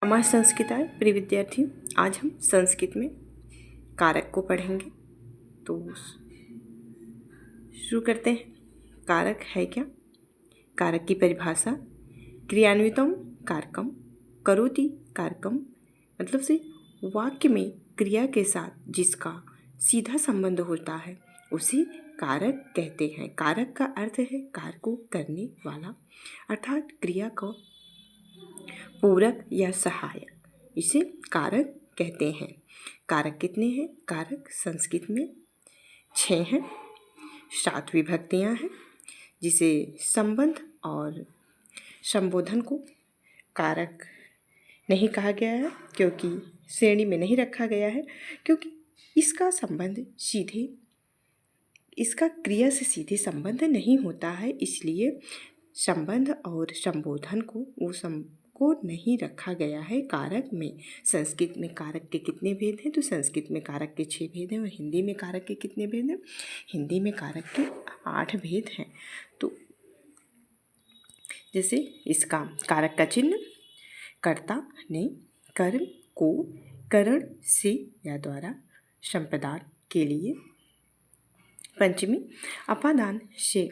हमारे संस्कृताय प्रिय विद्यार्थी, आज हम संस्कृत में कारक को पढ़ेंगे। तो शुरू करते हैं। कारक है क्या? कारक की परिभाषा क्रियान्वितम कारकम करोति कारकम, मतलब से वाक्य में क्रिया के साथ जिसका सीधा संबंध होता है उसे कारक कहते हैं। कारक का अर्थ है कार्य को करने वाला, अर्थात क्रिया को पूरक या सहायक, इसे कारक कहते हैं। कारक कितने हैं? कारक संस्कृत में 6 हैं। 7 विभक्तियाँ हैं, जिसे संबंध और संबोधन को कारक नहीं कहा गया है, क्योंकि श्रेणी में नहीं रखा गया है, क्योंकि इसका संबंध सीधे, इसका क्रिया से सीधे संबंध नहीं होता है, इसलिए संबंध और संबोधन को नहीं रखा गया है कारक में। संस्कृत में कारक के कितने भेद हैं? तो संस्कृत में कारक के 6 भेद हैं। और हिंदी में कारक के कितने भेद हैं? हिंदी में कारक के 8 भेद हैं। तो जैसे इसका कारक का चिन्ह, कर्ता ने कर्म को करण से या द्वारा संपादन के लिए, पंचमी अपादान से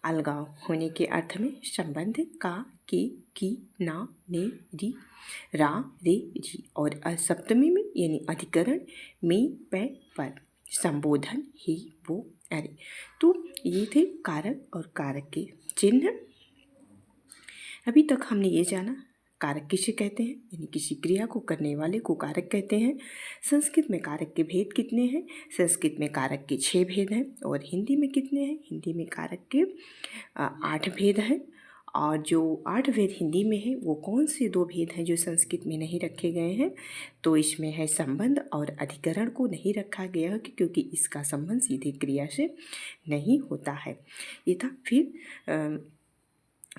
अलगाव होने के अर्थ में संबंध का, के, की, ना, ने, री, रा, रे, री, और सप्तमी में यानी अधिकरण में, पे, पर, संबोधन ही, वो, अरे। तो ये थे कारक और कारक के चिन्ह। अभी तक हमने ये जाना कारक किसे कहते हैं, यानी किसी क्रिया को करने वाले को कारक कहते हैं। संस्कृत में कारक के भेद कितने हैं? संस्कृत में कारक के 6 भेद हैं। और हिंदी में कितने हैं? हिंदी में कारक के 8 भेद हैं। और जो 8 भेद हिंदी में है वो कौन से 2 भेद हैं जो संस्कृत में नहीं रखे गए हैं? तो इसमें है संबंध और अधिकरण को नहीं रखा गया है, क्योंकि इसका संबंध सीधे क्रिया से नहीं होता है। ये था। फिर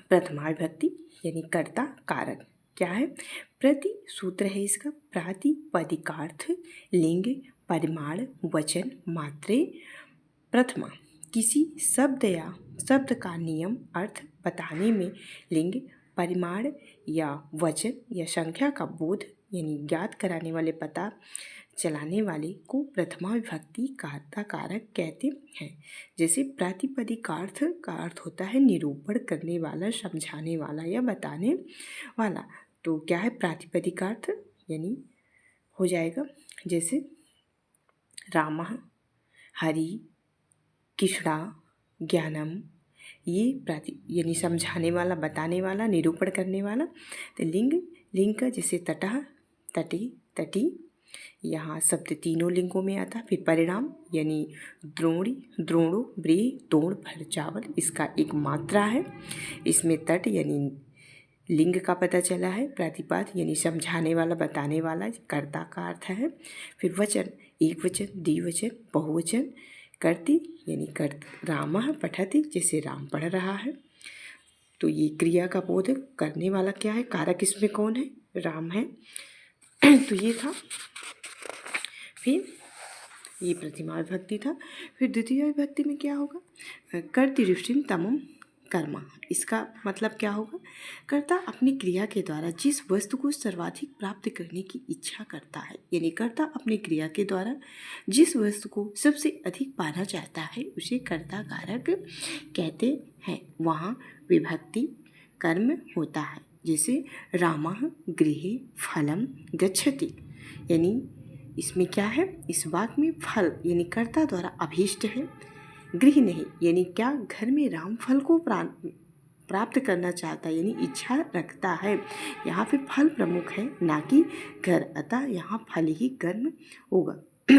प्रथमा विभक्ति यानी कर्ता कारक क्या है? प्रति सूत्र है इसका, प्रातिपदिकार्थ लिंग परिमाण वचन मात्रे प्रथमा। किसी शब्द या शब्द का नियम अर्थ बताने में लिंग परिमाण या वचन या संख्या का बोध यानी ज्ञात कराने वाले, पता चलाने वाले को प्रथमा विभक्ति कर्ता कारक कहते हैं। जैसे प्रातिपदिकार्थ का अर्थ होता है निरूपण करने वाला, समझाने वाला या बताने वाला। तो क्या है प्रातिपदिकार्थ? यानी हो जाएगा जैसे रामः, हरि, कृष्णा, ज्ञानम, ये यानी समझाने वाला, बताने वाला, निरूपण करने वाला। तो लिंग का जैसे तटः, तटी, तटी, यहाँ शब्द तीनों लिंगों में आता है। फिर परिणाम यानी द्रोणी, द्रोणो, ब्रे, तोड़, भर, चावल, इसका एक मात्रा है। इसमें तट यानी लिंग का पता चला है। प्रतिपाद यानी समझाने वाला, बताने वाला, कर्ता का अर्थ है। फिर वचन, एक वचन, द्विवचन, बहुवचन। कर्ति यानी रामः पठति, जैसे राम पढ़ रहा है। तो ये क्रिया का बोध करने वाला क्या है? कारक इसमें कौन है? राम है। तो ये था। फिर ये प्रथमा विभक्ति था। फिर द्वितीय विभक्ति में क्या होगा? कर्ति रुष्टिम तमम कर्मा। इसका मतलब क्या होगा? कर्ता अपनी क्रिया के द्वारा जिस वस्तु को सर्वाधिक प्राप्त करने की इच्छा करता है, यानी कर्ता अपनी क्रिया के द्वारा जिस वस्तु को सबसे अधिक पाना चाहता है उसे कर्ता कारक कहते हैं। वहाँ विभक्ति कर्म होता है। जैसे रामः गृहे फलम गच्छति, यानी इसमें क्या है? इस वाक्य में फल यानी कर्ता द्वारा अभीष्ट है, गृह नहीं, यानी क्या घर में राम फल को प्राप्त करना चाहता है, यानी इच्छा रखता है। यहाँ पे फल प्रमुख है, ना कि घर, अतः यहाँ फल ही कर्म होगा।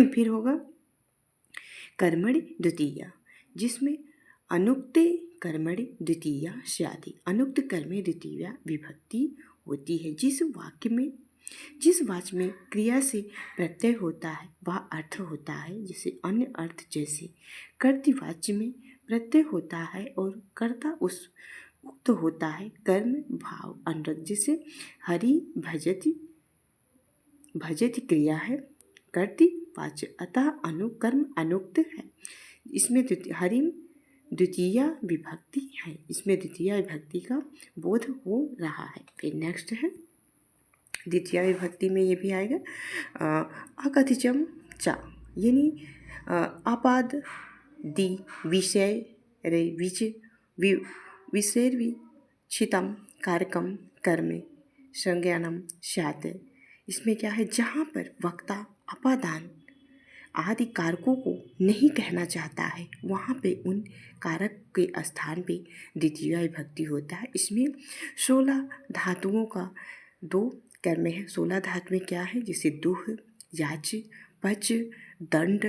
फिर होगा कर्मणि द्वितीया, जिसमें अनुक्ते कर्मणि द्वितीया स्यादि। अनुक्त कर्मे द्वितीया विभक्ति होती है। जिस वाक्य में क्रिया से प्रत्यय होता है वह अर्थ होता है। जैसे अन्य अर्थ, जैसे कर्तृ वाच्य में प्रत्यय होता है और कर्ता उस उक्त होता है कर्म भाव अनुरक्त। जैसे हरि भजति, भजति क्रिया है, कर्तृ वाच्य, अतः अनुकर्म अनुक्त है। इसमें हरि द्वितीया विभक्ति है, इसमें द्वितीया विभक्ति का बोध हो रहा है। फिर नेक्स्ट है द्वितीय विभक्ति में ये भी आएगा अकथिचम चा, यानी आपाद दि विषय रे विच विषयर्विचितम कारकम कर्म संज्ञानम स्यात्। इसमें क्या है, जहाँ पर वक्ता अपादान आदि कारकों को नहीं कहना चाहता है वहाँ पे उन कारक के स्थान पे द्वितीय विभक्ति होता है। इसमें 16 धातुओं का 2 कर्म है। 16 धातु में क्या है, जैसे दुह, याच, पच, दंड,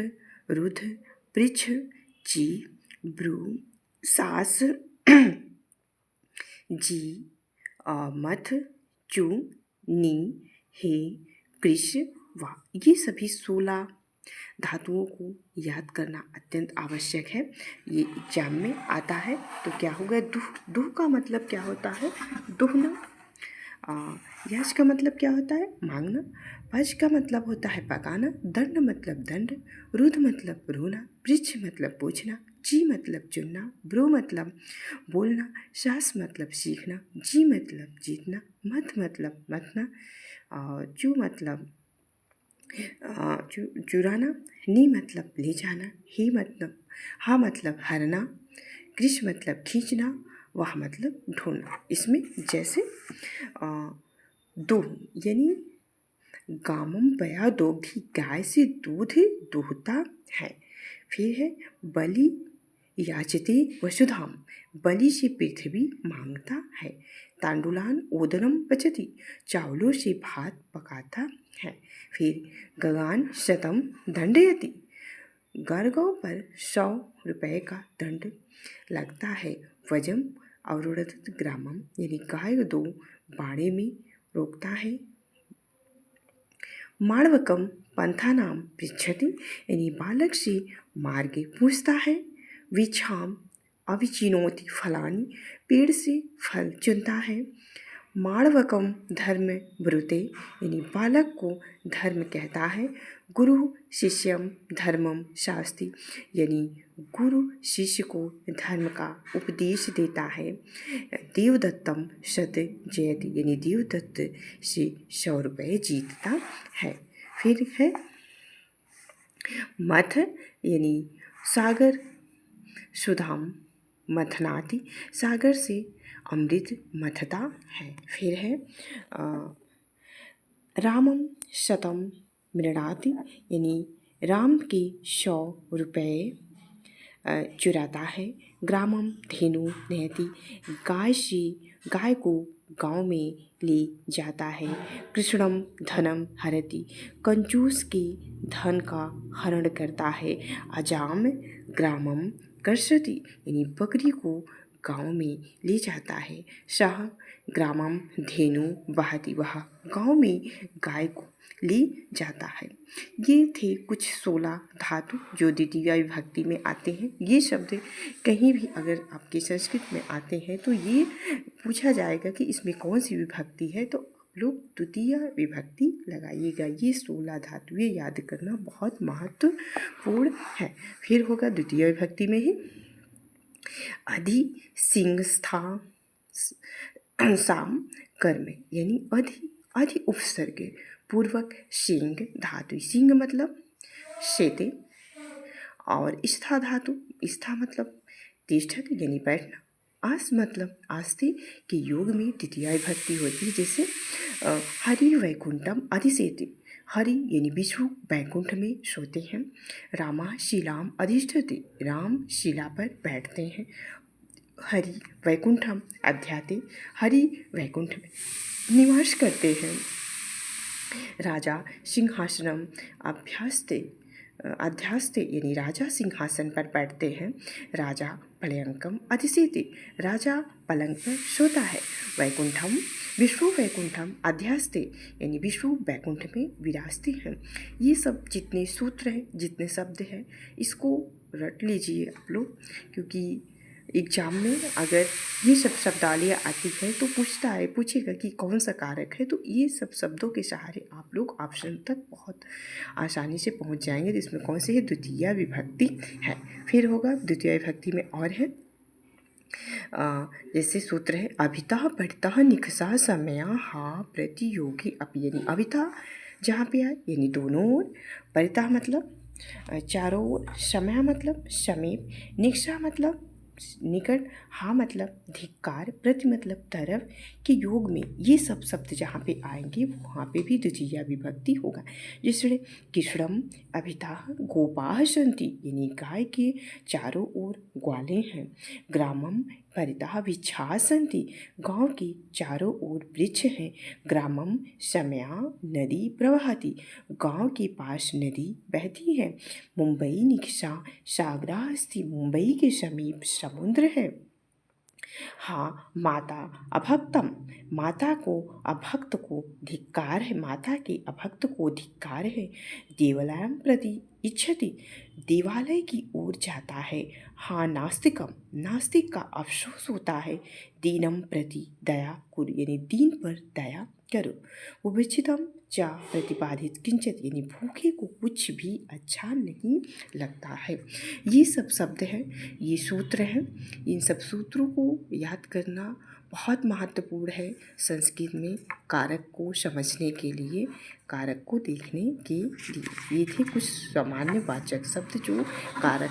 रुध, पृछ, ची, ब्रू, सास, जी, मथ, चू, नी, हे, कृष, वा। ये सभी 16 धातुओं को याद करना अत्यंत आवश्यक है। ये एग्जाम में आता है। तो क्या होगा, दुह। दुह का मतलब क्या होता है, दुहना। यश का मतलब क्या होता है, मांगना। पच का मतलब होता है पकाना। दंड मतलब दंड। रुध मतलब रोना। पृछ मतलब पूछना। जी मतलब चुनना। ब्रो मतलब बोलना। सास मतलब सीखना। जी मतलब जीतना। मत मतलब मतना। चू मतलब चुराना। नी मतलब ले जाना। ही मतलब हा मतलब हरना। कृष मतलब खींचना। वह मतलब ढूंढना। इसमें जैसे दो यानी गामम पया दोग्धी, गाय से दूध दूहता है। फिर है बलि याचते वसुधाम, बलि से पृथ्वी मांगता है। तांडुलान ओदनम पचती, चावलों से भात पकाता है। फिर गगान शतम दंडयति, गारगांव पर 100 रुपये का दंड लगता है। वजम अवरुणत ग्रामम, यानी गाय 2 बाड़े में रोकता है। माणवकम पंथानाम पृच्छति, यानी बालक से मार्ग पूछता है। विछाम अविचिनोति फलानि, पेड़ से फल चुनता है। माणवकम धर्म ब्रुते, यानी बालक को धर्म कहता है। गुरु शिष्यम धर्मम शास्ति, यानी गुरु शिष्य को धर्म का उपदेश देता है। देवदत्तम शत जयति, यानी देवदत्त से 100 रुपये जीतता है। फिर है मथ, यानी सागर सुधाम मथनाति, सागर से अमृत मथता है। फिर है रामम शतम मृणाति, यानी राम के 100 रुपये चुराता है। ग्रामम धेनु नहती, गाय को गांव में ले जाता है। कृष्णम धनम हरति, कंजूस के धन का हरण करता है। अजाम ग्रामम कर्षति, यानी बकरी को गांव में ले जाता है। सह ग्रामम धेनु बहति, वह गांव में गाय को ले जाता है। ये थे कुछ 16 धातु जो द्वितीय विभक्ति में आते हैं। ये शब्द कहीं भी अगर आपके संस्कृत में आते हैं तो ये पूछा जाएगा कि इसमें कौन सी विभक्ति है, तो लोग द्वितीय विभक्ति लगाइएगा। ये 16 धातुएं याद करना बहुत महत्वपूर्ण है। फिर होगा द्वितीय विभक्ति में ही अधि सिंह स्था साम कर्म, यानी अधि उपसर्ग पूर्वक सिंह धातु। सिंह मतलब शेते, और स्था धातु, स्था मतलब तिष्ठत यानी बैठना। आस मतलब आस्थे के योग में द्वितीय विभक्ति होती है। जैसे हरि वैकुंठम अधिसेति, हरि यानी विष्णु वैकुंठ में सोते हैं। रामा शिलाम अधिष्ठते, राम शिला पर बैठते हैं। हरि वैकुंठम अध्याते, हरि वैकुंठ में निवास करते हैं। राजा सिंहासनम अध्यास्ते, यानी राजा सिंहासन पर बैठते हैं। राजा पलयंकम अधिसेति, राजा पलंग पर सोता है। वैकुंठम विष्णु वैकुंठम अध्यास्ते, यानी विष्णु वैकुंठ में विराजते हैं। ये सब जितने सूत्र हैं, जितने शब्द हैं, इसको रट लीजिए आप लोग, क्योंकि एग्जाम में अगर ये सब शब्दावलियाँ आती हैं तो पूछेगा कि कौन सा कारक है। तो ये सब शब्दों के सहारे आप लोग ऑप्शन तक बहुत आसानी से पहुंच जाएंगे। जिसमें कौन सी है, द्वितीय विभक्ति है। फिर होगा द्वितीय विभक्ति में और है जैसे सूत्र है अभितः पठितः निकषा समया हा प्रतियोगी अपि, यानी अभितः जहाँ पे आए यानी दोनों ओर, परितः मतलब चारों ओर, समय मतलब समीप, निकषा मतलब निकट, हाँ मतलब धिक्कार, प्रति मतलब तरफ के योग में ये सब शब्द जहाँ पे आएंगे वहाँ पे भी द्वितीया विभक्ति होगा। जैसे कृष्णम अभितः गोपाः सन्ति, यानी गाय के चारों ओर ग्वाले हैं। ग्रामम परितः वृक्षाः सन्ति, गांव के चारों ओर वृक्ष हैं। ग्रामम समया नदी प्रवहति, गांव के पास नदी बहती है। मुंबई निकषा सागरः अस्ति, मुंबई के समीप समुद्र है। हाँ माता अभक्तम, माता को अभक्त को धिक्कार है, माता के अभक्त को धिक्कार है। देवालयं प्रति इच्छति, देवालय की ओर जाता है। हाँ नास्तिकम, नास्तिक का अफसोस होता है। दीनम प्रति दया कुरु, यानी दीन पर दया करो। उपेक्षितम चा प्रतिपादित किंचित, यानी भूखे को कुछ भी अच्छा नहीं लगता है। ये सब शब्द हैं, ये सूत्र हैं। इन सब सूत्रों को याद करना बहुत महत्वपूर्ण है संस्कृत में कारक को समझने के लिए, कारक को देखने के लिए। ये थे कुछ सामान्य वाचक शब्द जो कारक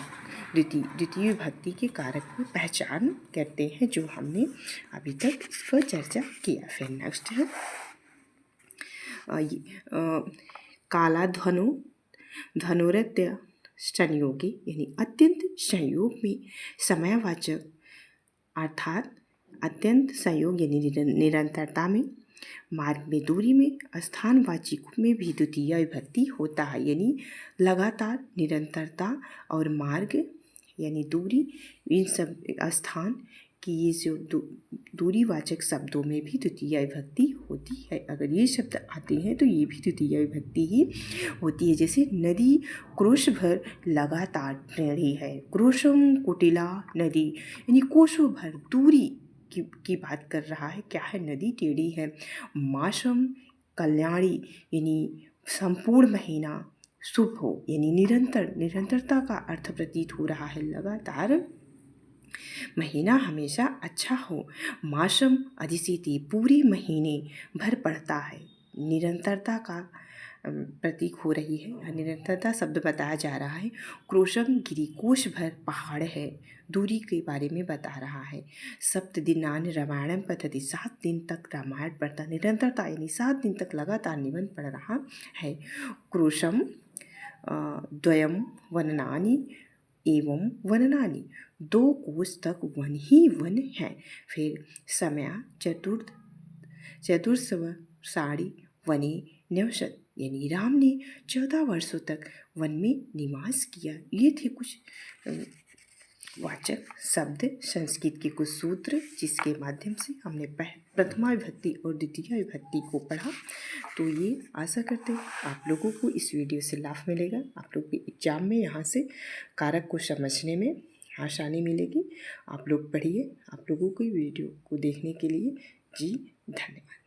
द्वितीय विभक्ति के कारक की पहचान करते हैं, जो हमने अभी तक इस पर चर्चा किया। फिर नेक्स्ट है काला धनु, धनुरत्य संयोगी, यानी अत्यंत संयोग में समयवाचक अर्थात अत्यंत संयोग यानी निरंतरता में। मार्ग में दूरी में स्थानवाची में भी द्वितीय विभक्ति होता है, यानी लगातार निरंतरता और मार्ग यानी दूरी, इन सब स्थान की ये जो दूरीवाचक शब्दों में भी द्वितीय विभक्ति होती है। अगर ये शब्द आते हैं तो ये भी द्वितीय विभक्ति ही होती है। जैसे नदी क्रोश भर लगातार टेढ़ी है, क्रोशम कुटिला नदी, यानी कोशों भर दूरी की बात कर रहा है। क्या है? नदी टेढ़ी है। मासम कल्याणी, यानी संपूर्ण महीना शुभ हो, यानी निरंतरता का अर्थ प्रतीत हो रहा है। लगातार महीना हमेशा अच्छा हो। मासम अधिसिति, पूरे महीने भर पड़ता है। निरंतरता का प्रतीक हो रही है, निरंतरता शब्द बताया जा रहा है। क्रोशम गिरी, कोश भर पहाड़ है, दूरी के बारे में बता रहा है। सप्त दिनान रामायणम पठति, 7 दिन तक रामायण पढ़ता, निरंतरता यानी 7 दिन तक लगातार निबंध पढ़ रहा है। क्रोशम द्वयम वननानि एवं वननानि, 2 कोस तक वन ही वन है। फिर समय चतुर्सव साड़ी वने निवसत, यानी राम ने 14 वर्षों तक वन में निवास किया। ये थे कुछ वाचक शब्द, संस्कृत के कुछ सूत्र, जिसके माध्यम से हमने प्रथमा विभक्ति और द्वितीय विभक्ति को पढ़ा। तो ये आशा करते हैं आप लोगों को इस वीडियो से लाभ मिलेगा। आप लोग के एग्जाम में यहाँ से कारक को समझने में आसानी मिलेगी। आप लोग पढ़िए। आप लोगों को वीडियो को देखने के लिए जी धन्यवाद।